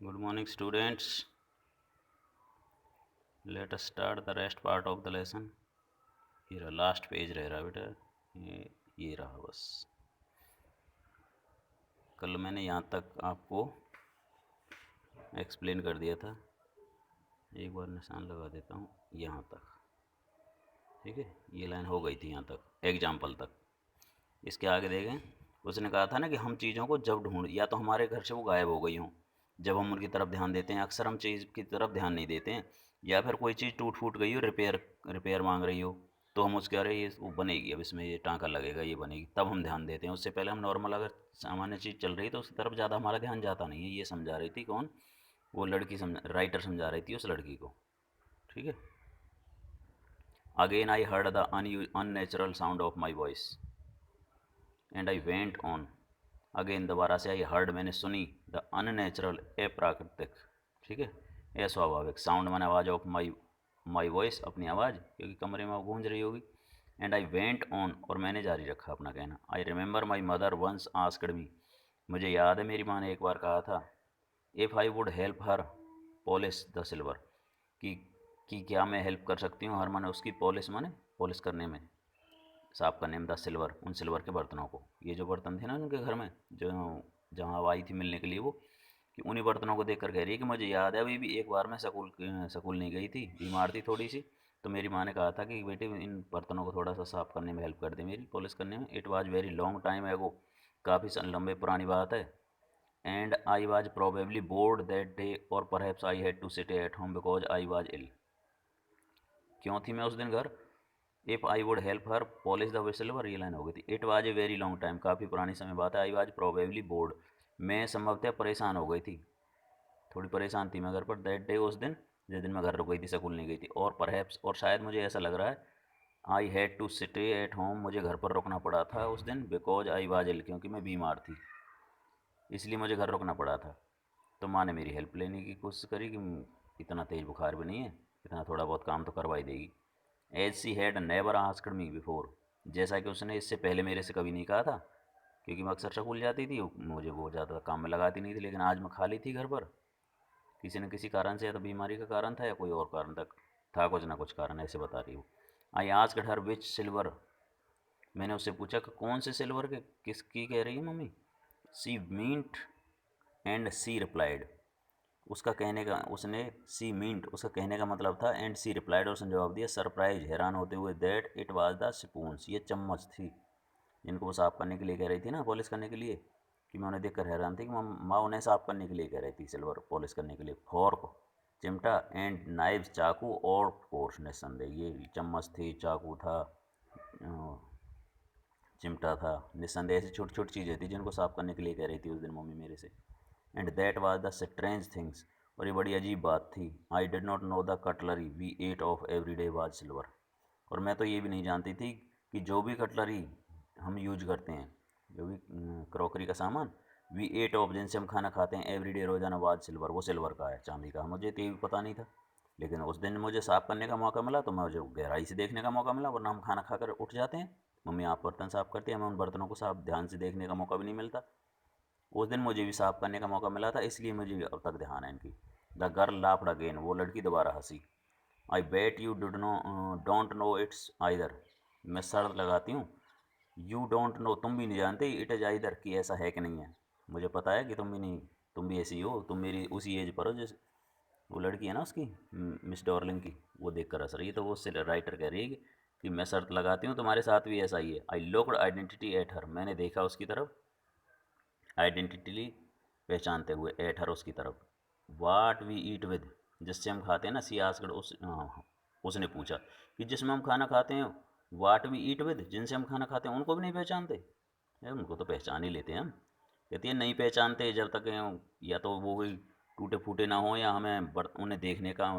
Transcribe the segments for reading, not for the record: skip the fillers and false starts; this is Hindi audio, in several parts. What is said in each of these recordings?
Good morning, students. Let us start the rest part of the lesson. ये लास्ट पेज रह रहा बेटा, ये रहा बस। कल मैंने यहाँ तक आपको एक्सप्लेन कर दिया था। एक बार निशान लगा देता हूँ यहाँ तक, ठीक है। ये लाइन हो गई थी यहाँ तक, एग्जाम्पल तक। इसके आगे देखें, उसने कहा था ना कि हम चीज़ों को जब ढूंढ, या तो हमारे घर से वो गायब हो गई हों, जब हम उनकी तरफ ध्यान देते हैं। अक्सर हम चीज़ की तरफ ध्यान नहीं देते हैं। या फिर कोई चीज़ टूट फूट गई हो, रिपेयर रिपेयर मांग रही हो, तो हम उसके अरे ये वो बनेगी, अब इसमें ये टाँका लगेगा, ये बनेगी, तब हम ध्यान देते हैं। उससे पहले हम नॉर्मल अगर सामान्य चीज़ चल रही है तो उसकी तरफ ज़्यादा हमारा ध्यान जाता नहीं है। ये समझा रही थी कौन? वो लड़की राइटर समझा रही थी उस लड़की को, ठीक है। Again I heard the unnatural sound of my voice and I went on. Again दोबारा से आई हर्ड, मैंने सुनी, द अननेचुरल अप्राकृतिक, ठीक है, अस्वाभाविक, साउंड माने आवाज़, ऑफ माई वॉइस अपनी आवाज़, क्योंकि कमरे में वो गूंज रही होगी। एंड आई वेंट ऑन, और मैंने जारी रखा अपना कहना। I remember my mother once asked me, मुझे याद है मेरी माँ ने एक बार कहा था, if I would help her polish the silver, कि कि क्या मैं हेल्प कर सकती हूँ हर माने उसकी, पॉलिश माने पॉलिश करने में, साफ़ करने में, द सिल्वर, उन सिल्वर के बर्तनों को। ये जो बर्तन थे ना उनके घर में, जो जहाँ वो आई थी मिलने के लिए, वो कि उन्हीं बर्तनों को देखकर कह रही है कि मुझे याद है अभी भी एक बार मैं स्कूल नहीं गई थी, बीमार थी थोड़ी सी, तो मेरी माँ ने कहा था कि बेटे इन बर्तनों को थोड़ा सा साफ़ करने में हेल्प कर दे, मेरी पॉलिश करने में। It was very long time ago, काफ़ी लंबे पुरानी बात है। And I was probably bored that day, और perhaps I had to sit at home because I was ill. क्यों थी मैं उस दिन घर? If I would help her polish the silver, ये लाइन हो गई थी। It was a very long time, काफ़ी पुरानी समय बात है। आई वाज प्रोबेबली बोर्ड, मैं संभवतः परेशान हो गई थी, थोड़ी परेशान थी मैं घर पर। दैट डे, उस दिन, जिस दिन मैं घर रुक गई थी, स्कूल नहीं गई थी। और परहैप्स, और शायद मुझे ऐसा लग रहा है, I had to stay at home, मुझे घर पर रुकना पड़ा था उस दिन, बिकॉज आई वाज इल, क्योंकि मैं बीमार थी, इसलिए मुझे घर रुकना पड़ा था। तो माँ ने मेरी हेल्प लेने की कोशिश करी कि इतना तेज़ बुखार भी नहीं है, इतना थोड़ा बहुत काम तो करवा ही देगी। As she had never asked me before, जैसा कि उसने इससे पहले मेरे से कभी नहीं कहा था, क्योंकि मैं अक्सर स्कूल जाती थी, मुझे वो ज़्यादा काम में लगाती नहीं थी। लेकिन आज मैं खाली थी घर पर, किसी न किसी कारण से, या तो बीमारी का कारण था या कोई और कारण तक था, कुछ ना कुछ कारण, ऐसे बता रही हूँ। I asked her which silver, मैंने उससे पूछा कि कौन से सिल्वर के, किसकी कह रही है mummy? She meant and she replied, उसका कहने का, उसने सी मींट, उसका कहने का मतलब था, एंड सी रिप्लाइड, और उसने जवाब दिया सरप्राइज, हैरान होते हुए, that it was the spoons, ये चम्मच थी जिनको वो साफ़ करने के लिए कह रही थी ना, पॉलिश करने के लिए। कि मैं उन्हें देखकर हैरान थी कि माँ उन्हें साफ़ करने के लिए कह रही थी, सिल्वर पॉलिश करने के लिए। फॉर्क, चिमटा, एंड नाइव्स, चाकू, और कोर्स, निस्संदेह ये चम्मच थी, चाकू था, चिमटा था, निस्संदेह ऐसी छोटी छोटी चीज़ें थी जिनको साफ़ करने के लिए कह रही थी उस दिन मम्मी मेरे से। And that was the strange things, और ये बड़ी अजीब बात थी। I did not know the cutlery we ate off every day was silver, और मैं तो ये भी नहीं जानती थी कि जो भी कटलरी हम यूज करते हैं, जो भी क्रॉकरी का सामान, वी एट ऑफ, जिनसे हम खाना खाते हैं, एवरी डे, रोजाना, वाज सिल्वर, वो सिल्वर का है, चांदी का। मुझे तो ये भी पता नहीं था, लेकिन उस दिन मुझे साफ़ करने का मौका मिला तो मुझे गहराई से देखने का मौका मिला, वरना हम खाना खाकर उठ जाते हैं, मम्मी आप बर्तन साफ़ करती है, हमें उन बर्तनों को साफ ध्यान से देखने का मौका भी नहीं मिलता। उस दिन मुझे भी साफ़ करने का मौका मिला था, इसलिए मुझे अब तक ध्यान है इनकी। द गर्ल लाफ्ड अगेन, वो लड़की दोबारा हंसी। I bet you don't know it's either, मैं शर्त लगाती हूँ, यू डोंट नो, तुम भी नहीं जानते, इट इज़ आइदर, कि ऐसा है कि नहीं है। मुझे पता है कि तुम भी नहीं, तुम भी ऐसी हो, तुम मेरी उसी एज पर हो जिस, वो लड़की है ना उसकी, मिस डॉर्लिंग की, वो देख कर हंस रही है। तो वो उससे राइटर कह रही है कि मैं शर्त लगाती हूँ तुम्हारे साथ भी ऐसा ही है। I looked identity at her, मैंने देखा उसकी तरफ, आइडेंटिटी पहचानते हुए, एट हर, उसकी तरफ। वाट वी ईट विद, जिससे हम खाते हैं ना, सी आस्क्ड, उसने पूछा कि जिसमें हम खाना खाते हैं, वाट वी ईट विद, जिनसे हम खाना खाते हैं, उनको भी नहीं पहचानते? यार उनको तो पहचान ही लेते हैं हम। कहती है नहीं पहचानते, जब तक या तो वो कोई टूटे फूटे ना हो, या हमें उन्हें देखने का,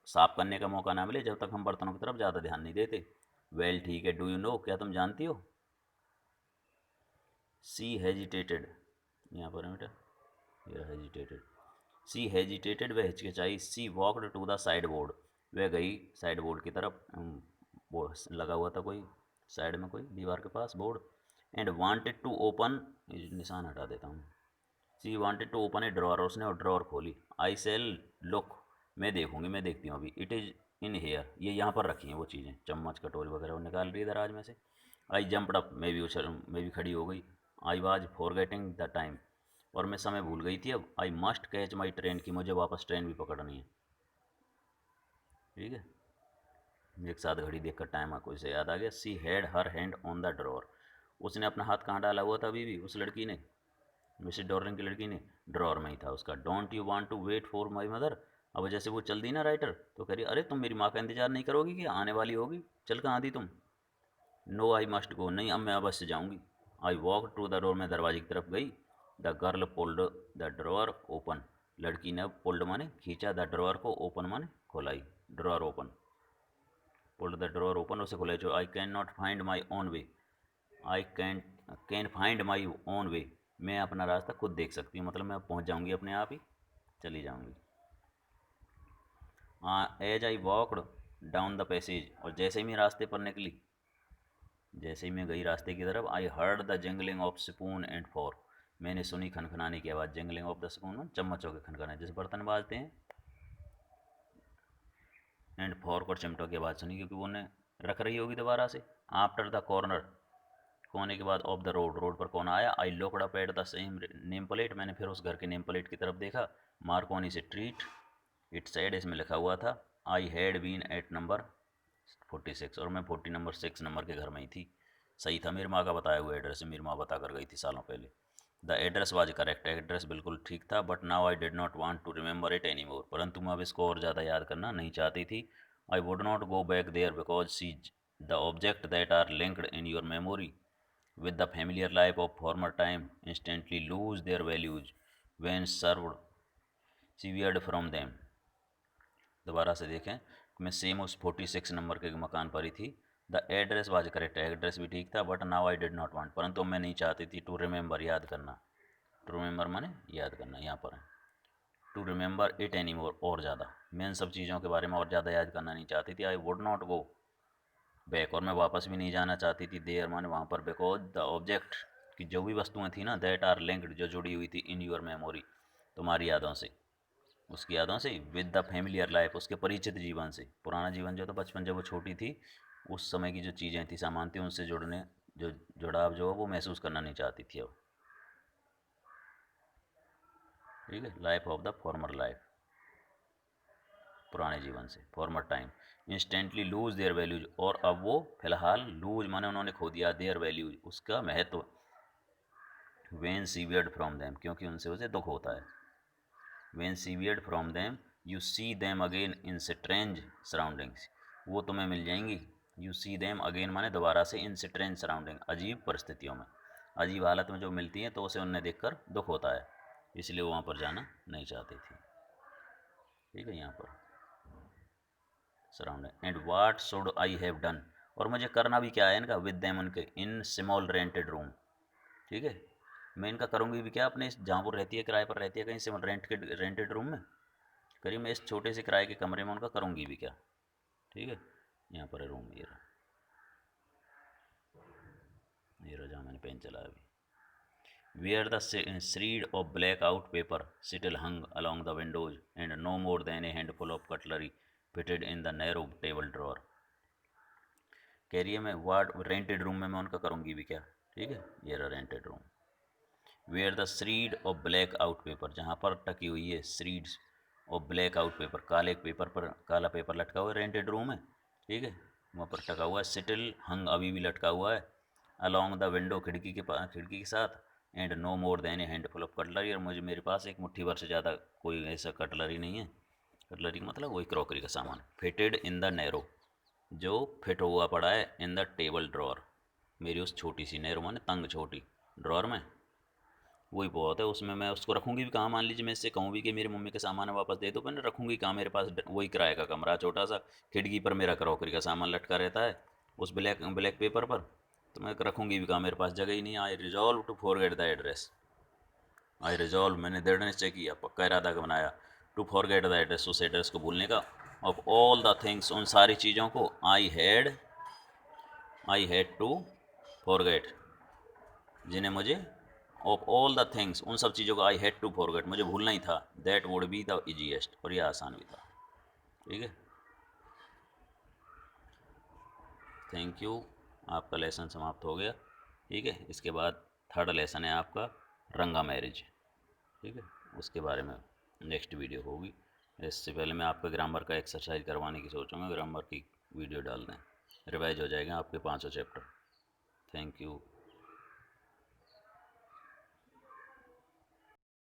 साफ करने का मौका ना मिले, जब तक हम बर्तनों की तरफ ज़्यादा ध्यान नहीं देते। वेल ठीक है, डू यू नो, क्या तुम जानती हो? सी हेजिटेटेड, यहाँ पर है बेटा, ये हेजिटेटेड, सी हेजिटेटेड, वह हिचकिचाई। She walked to the sideboard, वह गई साइड बोर्ड की तरफ, वो लगा हुआ था कोई साइड में, कोई दीवार के पास board. And wanted to open, निशान हटा देता हूँ, she wanted to open a drawer, उसने वो ड्रॉर खोली। आई सेल लुक, मैं देखूंगी, मैं देखती हूँ अभी। इट इज़ इन हेयर, ये यहाँ पर रखी हैं वो चीज़ें, चम्मच कटोरी वगैरह वो निकाल रही है दराज में से। आई जंपड अप, मैं भी खड़ी हो गई। I was forgetting the time, और मैं समय भूल गई थी अब। I must catch my train, की मुझे वापस ट्रेन भी पकड़नी है। ठीक है, एक साथ घड़ी देखकर टाइम को इसे याद आ गया। She had her hand on the drawer, उसने अपना हाथ कहाँ डाला हुआ था अभी भी, उस लड़की ने, मिसेस डॉर्लिंग की लड़की ने, ड्रॉर में ही था उसका। Don't you want to wait for my mother, अब जैसे वो चल दी ना राइटर, तो कह रही अरे तुम मेरी माँ का इंतजार नहीं करोगी कि आने वाली होगी, चल कहाँ दी तुम। नो आई मस्ट गो, नहीं अब मैं अवश्य जाऊँगी। I walk to the door, मैं दरवाजे की तरफ गई। The girl pulled the drawer open, लड़की ने पुल्ड माने खींचा, द ड्रॉर को, ओपन माने खोलाई, drawer open, pulled the drawer open, उसे खोला। जो I can not find my own way, I can find my own way, मैं अपना रास्ता खुद देख सकती हूँ, मतलब मैं पहुँच जाऊँगी अपने आप ही, चली जाऊँगी। As I walked down the passage, और जैसे ही मैं रास्ते पर निकली, जैसे ही मैं गई रास्ते की तरफ, I heard the jingling of spoon and fork, मैंने सुनी खनखनाने की आवाज़। जिंगलिंग ऑफ द स्पून, चम्मचों के खनखनाने, जैसे बर्तन बाजते हैं। एंड फोर्क, और चिमटों की आवाज़ सुनी, क्योंकि वो उन्हें रख रही होगी दोबारा से। आफ्टर द कॉर्नर, कोने के बाद, ऑफ द रोड, रोड पर कौन आया। I looked up at the same name plate, मैंने फिर उस घर के नेम प्लेट की तरफ देखा। मार्कोनी से ट्रीट, इट सैड, इसमें लिखा हुआ था। I had been at number 46, और मैं 40 नंबर 6 नंबर के घर में ही थी। सही था, मेरी माँ का बताया हुआ एड्रेस है, मेरी माँ बता कर गई थी सालों पहले। The address was correct, address बिल्कुल ठीक था। But now I did not want to remember it any more, परंतु मैं अब इसको और ज़्यादा याद करना नहीं चाहती थी। I would not go back there because see the object that are linked in your memory with the familiar life of former time instantly lose their values when served severed from them। दोबारा से देखें, मैं सेम उस 46 नंबर के मकान पर ही थी। The address was correct, address भी ठीक था। But now I did not want, परंतु मैं नहीं चाहती थी, टू रिमेंबर, याद करना। टू रिमेंबर माने याद करना, यहाँ पर है। To remember it any more, और ज़्यादा, मैं इन सब चीज़ों के बारे में और ज़्यादा याद करना नहीं चाहती थी। I would not go back, और मैं वापस भी नहीं जाना चाहती थी। देयर माने वहाँ पर, बिकॉज द ऑब्जेक्ट, की जो भी वस्तुएं थी ना, दैट आर लिंक्ड, जो जुड़ी हुई थी, इन योर मेमोरी, तुम्हारी यादों से, उसकी यादों से। विद द फैमिलियर लाइफ, उसके परिचित जीवन से, पुराना जीवन जो था, बचपन जब वो छोटी थी, उस समय की जो चीज़ें थी, सामान थी, उनसे जुड़ने, जो जुड़ाव जो वो महसूस करना नहीं चाहती थी अब। ठीक है, life of the former life, पुराने जीवन से, farmer time. Instantly lose their values, और अब वो फिलहाल, लूज माने उन्होंने खो दिया, देयर वैल्यूज, उसका महत्व। वेन सीवियर्ड फ्रॉम देम, क्योंकि उनसे उसे दुख होता है। When severed from them, you see them again in strange surroundings, वो तुम्हें मिल जाएंगी। यू सी देम अगेन माने दोबारा से, इन स्ट्रेंज सराउंडिंग, अजीब परिस्थितियों में, अजीब हालत में जो मिलती हैं, तो उसे उन्हें देखकर दुख होता है, इसलिए वो वहाँ पर जाना नहीं चाहती थी। ठीक है, यहाँ पर surrounding. And what should I have done, और मुझे करना भी क्या है इनका, विद देम, उनके, इन स्मॉल रेंटेड रूम। ठीक है, मैं इनका करूँगी भी क्या, अपने जहाँ पर रहती है, किराए पर रहती है कहीं से, रेंटेड रूम में, करीब मैं इस छोटे से किराए के कमरे में उनका करूँगी भी क्या। ठीक है, यहाँ पर है रूम, ये रहा, ये रहा जहाँ मैंने पेन चलाया अभी। Where the shred of black-out paper still hung along the windows, and no more than a handful of cutlery fitted in the narrow table drawer। कह रही है मैं वार्ड रेंटेड रूम में मैं उनका करूँगी भी क्या। ठीक है, ये रहा rented room. Where the shred of black out paper, जहाँ पर टकी हुई है shreds of black out paper, काले पेपर पर काला पेपर लटका हुआ है, रेंटेड रूम है। ठीक है, वहाँ पर टका हुआ है। सिटिल हंग, अभी भी लटका हुआ है। अलॉन्ग द विंडो, खिड़की के पास, खिड़की के साथ। And no more than a handful of cutlery, और मुझे, मेरे पास एक मुट्ठी भर से ज़्यादा कोई ऐसा कटलरी नहीं है। कटलरी का मतलब वही क्रॉकरी का सामान। फिटेड इन द नैरो, जो फिट हुआ पड़ा है, इन द टेबल ड्रॉर, मेरी उस छोटी सी, नैरो माने तंग छोटी, ड्रॉर में, वही बहुत है। उसमें मैं उसको रखूँगी भी कहाँ, मान लीजिए मैं इससे कहूँ भी कि मेरी मम्मी के सामान है वापस दे दो, मैंने रखूँगी कहाँ, मेरे पास वही किराए का कमरा छोटा सा, खिड़की पर मेरा क्रॉकरी का सामान लटका रहता है उस ब्लैक ब्लैक पेपर पर, तो मैं रखूँगी भी कहाँ, मेरे पास जगह ही नहीं। I resolve to forget the address, I resolve, मैंने दृढ़ निश्चय किया, पक्का इरादा बनाया, टू फॉरगेट द एड्रेस, उस एड्रेस को भूलने का। ऑफ ऑल द थिंग्स, उन सारी चीज़ों को, आई हैड टू फॉरगेट, जिन्हें मुझे ऑफ ऑल द थिंग्स, उन सब चीज़ों को आई हैड टू फॉरगेट, मुझे भूलना ही था, that would be the easiest, और ये आसान भी था। ठीक है, थैंक यू, आपका लेसन समाप्त हो गया। ठीक है, इसके बाद थर्ड लेसन है आपका रंगा मैरिज। ठीक है, उसके बारे में नेक्स्ट वीडियो होगी। इससे पहले मैं आपका ग्रामर का एक्सरसाइज करवाने की सोचूंगा, ग्रामर की वीडियो डाल दें, रिवाइज हो जाएगा आपके 5 चैप्टर। Thank you.